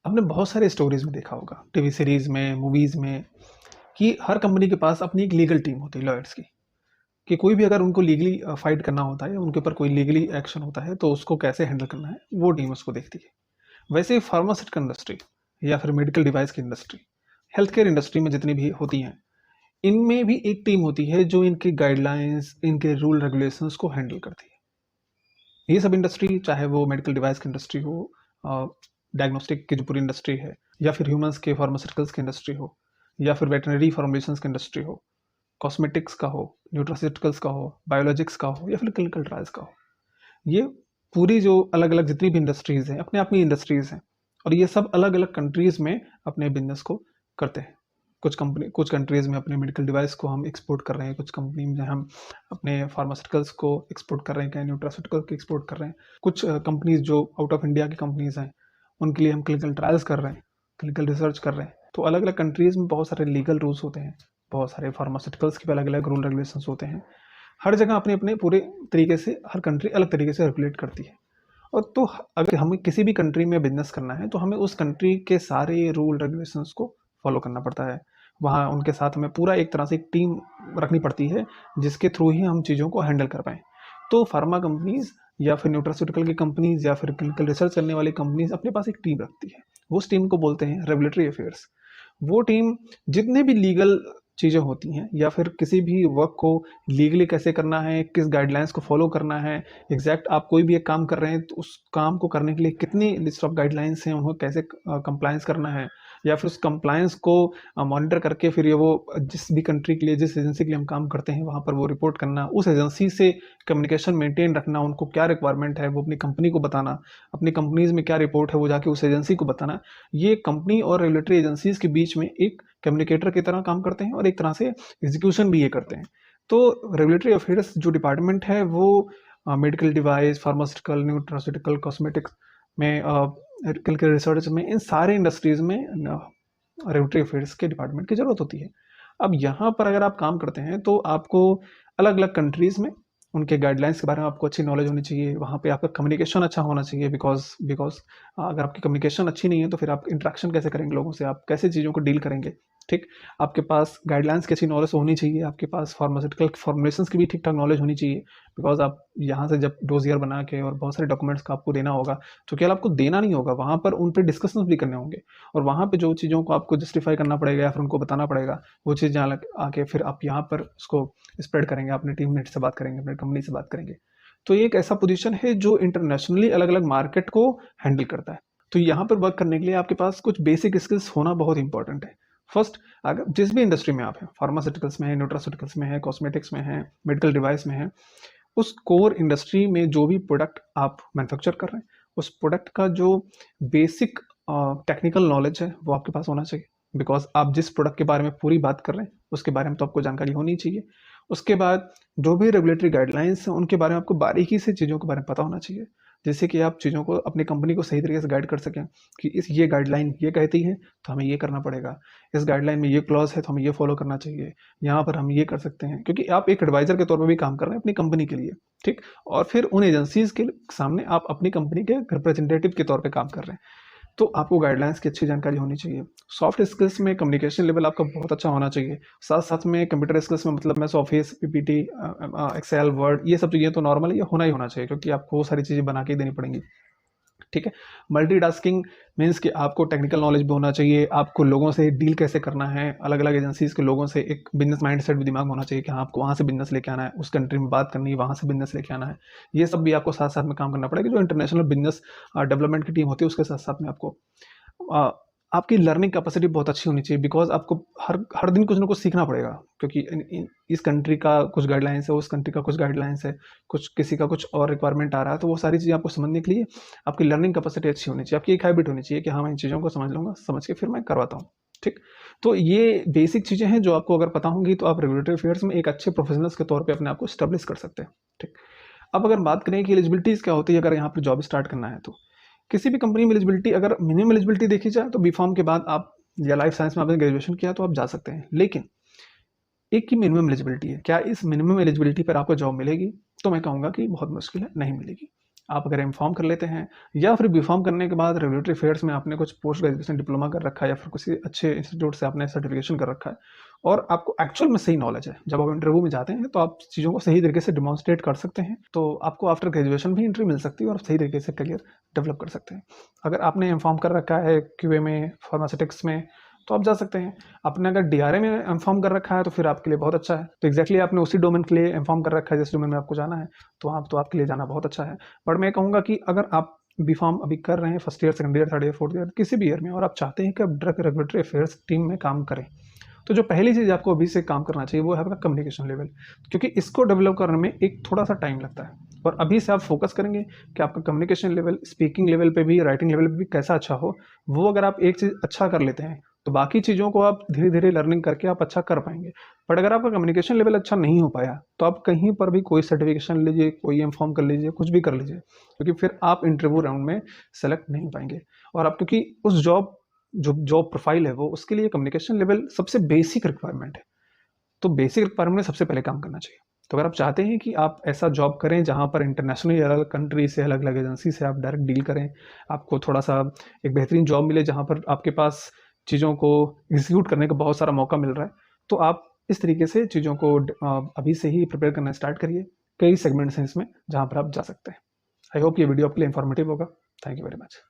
आपने बहुत सारे स्टोरीज में देखा होगा, टीवी सीरीज में, मूवीज में, कि हर कंपनी के पास अपनी एक लीगल टीम होती है लॉयर्स की। कि कोई भी अगर उनको लीगली फाइट करना होता है या उनके ऊपर कोई लीगली एक्शन होता है तो उसको कैसे हैंडल करना है वो टीम उसको देखती है। वैसे फार्मास्यूटिकल इंडस्ट्री या फिर मेडिकल डिवाइस की इंडस्ट्री, हेल्थ केयर इंडस्ट्री में जितनी भी होती हैं, इनमें भी एक टीम होती है जो इनके गाइडलाइंस, इनके रूल रेगुलेशंस को हैंडल करती है। ये सब इंडस्ट्री, चाहे वो मेडिकल डिवाइस की इंडस्ट्री हो, डायग्नोस्टिक की जो पूरी इंडस्ट्री है, या फिर ह्यूमंस के फार्मास्यूटिकल्स की इंडस्ट्री हो, या फिर वेटनरी फॉर्मुलेशंस की इंडस्ट्री हो, कॉस्मेटिक्स का हो, न्यूट्रास्यूटिकल्स का हो, बायोलॉजिक्स का हो, या फिर क्लिनिकल ट्रायल्स का हो, ये पूरी जो अलग अलग जितनी भी इंडस्ट्रीज हैं अपने आप में इंडस्ट्रीज हैं। और ये सब अलग अलग कंट्रीज में अपने बिजनेस को करते हैं। कुछ कंट्रीज में अपने मेडिकल डिवाइस को हम एक्सपोर्ट कर रहे हैं, कुछ कंपनी में हम अपने फार्मास्यूटिकल्स को एक्सपोर्ट कर रहे हैं, क्या न्यूट्रास्यूटिकल को एक्सपोर्ट कर रहे हैं। कुछ कंपनीज जो आउट ऑफ इंडिया की कंपनीज हैं उनके लिए हम क्लिनिकल ट्रायल्स कर रहे हैं, क्लिनिकल रिसर्च कर रहे हैं। तो अलग अलग कंट्रीज में बहुत सारे लीगल रूल्स होते हैं, बहुत सारे फार्मास्यूटिकल्स के अलग अलग रूल रेगुलेशंस होते हैं। हर जगह अपने अपने पूरे तरीके से हर कंट्री अलग तरीके से रेगुलेट करती है। और तो अगर हमें किसी भी कंट्री में बिजनेस करना है तो हमें उस कंट्री के सारे रूल रेगुलेशंस को फॉलो करना पड़ता है। वहाँ उनके साथ हमें पूरा एक तरह से एक टीम रखनी पड़ती है जिसके थ्रू ही हम चीज़ों को हैंडल कर पाएँ। तो फार्मा कंपनीज या फिर न्यूट्रास्यूटिकल की कंपनीज या फिर क्लिनिकल रिसर्च करने वाली कंपनीज अपने पास एक टीम रखती है। उस टीम को बोलते हैं रेगुलेटरी अफेयर्स। वो टीम जितने भी लीगल चीज़ें होती हैं या फिर किसी भी वर्क को लीगली कैसे करना है, किस गाइडलाइंस को फॉलो करना है, एग्जैक्ट आप कोई भी एक काम कर रहे हैं तो उस काम को करने के लिए कितनी लिस्ट ऑफ गाइडलाइंस हैं, उन्हें कैसे कंप्लायंस करना है, या फिर उस कंप्लायंस को मॉनिटर करके फिर ये वो जिस भी कंट्री के लिए, जिस एजेंसी के लिए हम काम करते हैं वहाँ पर वो रिपोर्ट करना, उस एजेंसी से कम्युनिकेशन मेंटेन रखना, उनको क्या रिक्वायरमेंट है वो अपनी कंपनी को बताना, अपनी कंपनीज में क्या रिपोर्ट है वो जाके उस एजेंसी को बताना। ये कंपनी और रेगुलेटरी एजेंसीज के बीच में एक कम्युनिकेटर की तरह काम करते हैं और एक तरह से एग्जीक्यूशन भी ये करते हैं। तो रेगुलेटरी अफेयर्स जो डिपार्टमेंट है वो medical device, pharmaceutical, nutraceutical, cosmetics में, क्लिनिकल रिसर्च में, इन सारे इंडस्ट्रीज में रेगुलेटरी अफेयर्स के डिपार्टमेंट की जरूरत होती है। अब यहाँ पर अगर आप काम करते हैं तो आपको अलग अलग कंट्रीज में उनके गाइडलाइंस के बारे में आपको अच्छी नॉलेज होनी चाहिए। वहाँ पे आपका कम्युनिकेशन अच्छा होना चाहिए, बिकॉज बिकॉज अगर आपकी कम्युनिकेशन अच्छी नहीं है तो फिर आप इंटरेक्शन कैसे करेंगे लोगों से, आप कैसे चीज़ों को डील करेंगे। ठीक, आपके पास गाइडलाइंस की अच्छी नॉलेज होनी चाहिए, आपके पास फार्मास्यूटिकल फॉर्मुलेशंस की भी ठीक ठाक नॉलेज होनी चाहिए। बिकॉज आप यहाँ से जब डोजियर बना के और बहुत सारे डॉक्यूमेंट्स का आपको देना होगा, तो केवल आपको देना नहीं होगा, वहाँ पर उन पर डिस्कशन भी करने होंगे। और वहाँ पे जो चीज़ों को आपको जस्टिफाई करना पड़ेगा या फिर उनको बताना पड़ेगा, वो चीज़ जहाँ आके फिर आप यहाँ पर उसको स्प्रेड करेंगे, अपने टीममेट से बात करेंगे, अपनी कंपनी से बात करेंगे। तो ये एक ऐसा पोजीशन है जो इंटरनेशनली अलग अलग मार्केट को हैंडल करता है। तो यहाँ पर वर्क करने के लिए आपके पास कुछ बेसिक स्किल्स होना बहुत इंपॉर्टेंट है। फर्स्ट, अगर जिस भी इंडस्ट्री में आप हैं, फार्मास्यूटिकल्स में है, न्यूट्रास्यूटिकल्स में है, कॉस्मेटिक्स में है, मेडिकल डिवाइस में है, उस कोर इंडस्ट्री में जो भी प्रोडक्ट आप मैन्युफैक्चर कर रहे हैं उस प्रोडक्ट का जो बेसिक टेक्निकल नॉलेज है वो आपके पास होना चाहिए। बिकॉज आप जिस प्रोडक्ट के बारे में पूरी बात कर रहे हैं उसके बारे में तो आपको जानकारी होनी चाहिए। उसके बाद जो भी रेगुलेटरी गाइडलाइंस हैं उनके बारे में आपको बारीकी से चीज़ों के बारे में पता होना चाहिए, जिससे कि आप चीज़ों को, अपनी कंपनी को सही तरीके से गाइड कर सकें कि इस ये गाइडलाइन ये कहती है तो हमें ये करना पड़ेगा, इस गाइडलाइन में ये क्लॉज है तो हमें ये फॉलो करना चाहिए, यहाँ पर हम ये कर सकते हैं, क्योंकि आप एक एडवाइजर के तौर पर भी काम कर रहे हैं अपनी कंपनी के लिए। ठीक, और फिर उन एजेंसीज के सामने आप अपनी कंपनी के रिप्रेजेंटेटिव के तौर पे काम कर रहे हैं, तो आपको गाइडलाइंस की अच्छी जानकारी होनी चाहिए। सॉफ्ट स्किल्स में कम्युनिकेशन लेवल आपका बहुत अच्छा होना चाहिए। साथ साथ में कंप्यूटर स्किल्स में, मतलब मैं ऑफिस, पीपीटी, एक्सेल, वर्ड, ये सब चीज़ें तो नॉर्मल है, ये होना ही होना चाहिए क्योंकि आपको वो सारी चीज़ें बना के देनी पड़ेंगी। ठीक है, मल्टीटास्किंग मीन्स कि आपको टेक्निकल नॉलेज भी होना चाहिए, आपको लोगों से डील कैसे करना है, अलग अलग एजेंसीज के लोगों से एक बिजनेस माइंडसेट भी दिमाग में होना चाहिए कि हाँ आपको वहाँ से बिजनेस लेके आना है, उस कंट्री में बात करनी है, वहाँ से बिजनेस लेके आना है। ये सब भी आपको साथ साथ में काम करना पड़ेगा। जो इंटरनेशनल बिजनेस डेवलपमेंट की टीम होती है उसके साथ साथ में आपको आपकी लर्निंग कैपेसिटी बहुत अच्छी होनी चाहिए। बिकॉज आपको हर हर दिन कुछ ना कुछ सीखना पड़ेगा, क्योंकि इस कंट्री का कुछ गाइडलाइंस है, उस कंट्री का कुछ गाइडलाइंस है, कुछ किसी का कुछ और रिक्वायरमेंट आ रहा है, तो वो सारी चीज़ें आपको समझने के लिए आपकी लर्निंग कैपेसिटी अच्छी होनी चाहिए, आपकी एक हैबिट होनी चाहिए कि हाँ मैं इन चीज़ों को समझ लूँगा, समझ के फिर मैं करवाता हूँ। ठीक, तो ये बेसिक चीज़ें हैं जो आपको अगर पता होंगी तो आप रेगुलेटरी अफेयर्स में एक अच्छे प्रोफेशनल्स के तौर पर अपने आप को स्टेब्लिश कर सकते हैं। ठीक, अब अगर बात करें कि एलिजिबिलिटीज़ क्या होती है अगर यहाँ पर जॉब स्टार्ट करना है, तो किसी भी कंपनी में एलिजिबिलिटी, अगर मिनिमम एलिजिबिलिटी देखी जाए तो बीफॉर्म के बाद आप, या लाइफ साइंस में आपने ग्रेजुएशन किया तो आप जा सकते हैं। लेकिन एक की मिनिमम एलिजिबिलिटी है, क्या इस मिनिमम एलिजिबिलिटी पर आपको जॉब मिलेगी? तो मैं कहूँगा कि बहुत मुश्किल है, नहीं मिलेगी। आप अगर एम-फार्म कर लेते हैं या फिर बी-फार्म करने के बाद रेगुलेटरी अफेयर्स में आपने कुछ पोस्ट ग्रेजुएशन डिप्लोमा कर रखा है या फिर किसी अच्छे इंस्टीट्यूट से आपने सर्टिफिकेशन कर रखा है और आपको एक्चुअल में सही नॉलेज है, जब आप इंटरव्यू में जाते हैं तो आप चीज़ों को सही तरीके से डेमोंस्ट्रेट कर सकते हैं, तो आपको आफ्टर ग्रेजुएशन भी एंट्री मिल सकती है और सही तरीके से करियर डेवलप कर सकते हैं। अगर आपने एम-फार्म कर रखा है क्यूए में, फार्मास्यूटिक्स में, तो आप जा सकते हैं। आपने अगर डीआरए में एम-फार्म कर रखा है तो फिर आपके लिए बहुत अच्छा है। तो एग्जैक्टली आपने उसी डोमेन के लिए एम-फार्म कर रखा है जिस डोमेन में आपको जाना है, तो वहाँ तो आपके लिए जाना बहुत अच्छा है। बट मैं कहूँगा कि अगर आप बी-फार्म अभी कर रहे हैं first year, second year, third year, fourth year, किसी भी ईयर में, और आप चाहते हैं कि आप ड्रग रेगुलेटरी अफेयर्स टीम में काम करें, तो जो पहली चीज़ आपको अभी से काम करना चाहिए वो है आपका कम्युनिकेशन लेवल, क्योंकि इसको डेवलप करने में एक थोड़ा-सा टाइम लगता है। और अभी से आप फोकस करेंगे कि आपका कम्युनिकेशन लेवल, स्पीकिंग लेवल पे भी, राइटिंग लेवल पे भी कैसा अच्छा हो, वो अगर आप एक चीज़ अच्छा कर लेते हैं, तो बाकी चीज़ों को आप धीरे-धीरे लर्निंग करके आप अच्छा कर पाएँगे। बट अगर आपका कम्युनिकेशन लेवल अच्छा नहीं हो पाया, तो आप कहीं पर भी कोई सर्टिफिकेशन लीजिए, कोई एम-फार्म कर लीजिए, कुछ भी कर लीजिए, क्योंकि फिर आप इंटरव्यू राउंड में सेलेक्ट नहीं हो पाएँगे। और आप क्योंकि उस जो जॉब प्रोफाइल है वो, उसके लिए कम्युनिकेशन लेवल सबसे बेसिक रिक्वायरमेंट है। तो बेसिक रिक्वायरमेंट में सबसे पहले काम करना चाहिए। तो अगर आप चाहते हैं कि आप ऐसा जॉब करें जहाँ पर इंटरनेशनली अलग-अलग कंट्री से, अलग-अलग एजेंसी से आप डायरेक्ट डील करें, आपको थोड़ा-सा एक बेहतरीन जॉब मिले जहाँ पर आपके पास चीज़ों को एग्ज़ीक्यूट करने का बहुत सारा मौका मिल रहा है, तो आप इस तरीके से चीज़ों को अभी से ही प्रिपेयर करना स्टार्ट करिए। कई सेगमेंट्स हैं इसमें जहाँ पर आप जा सकते हैं। आई होप ये वीडियो आपके लिए इन्फॉर्मेटिव होगा। Thank you very much.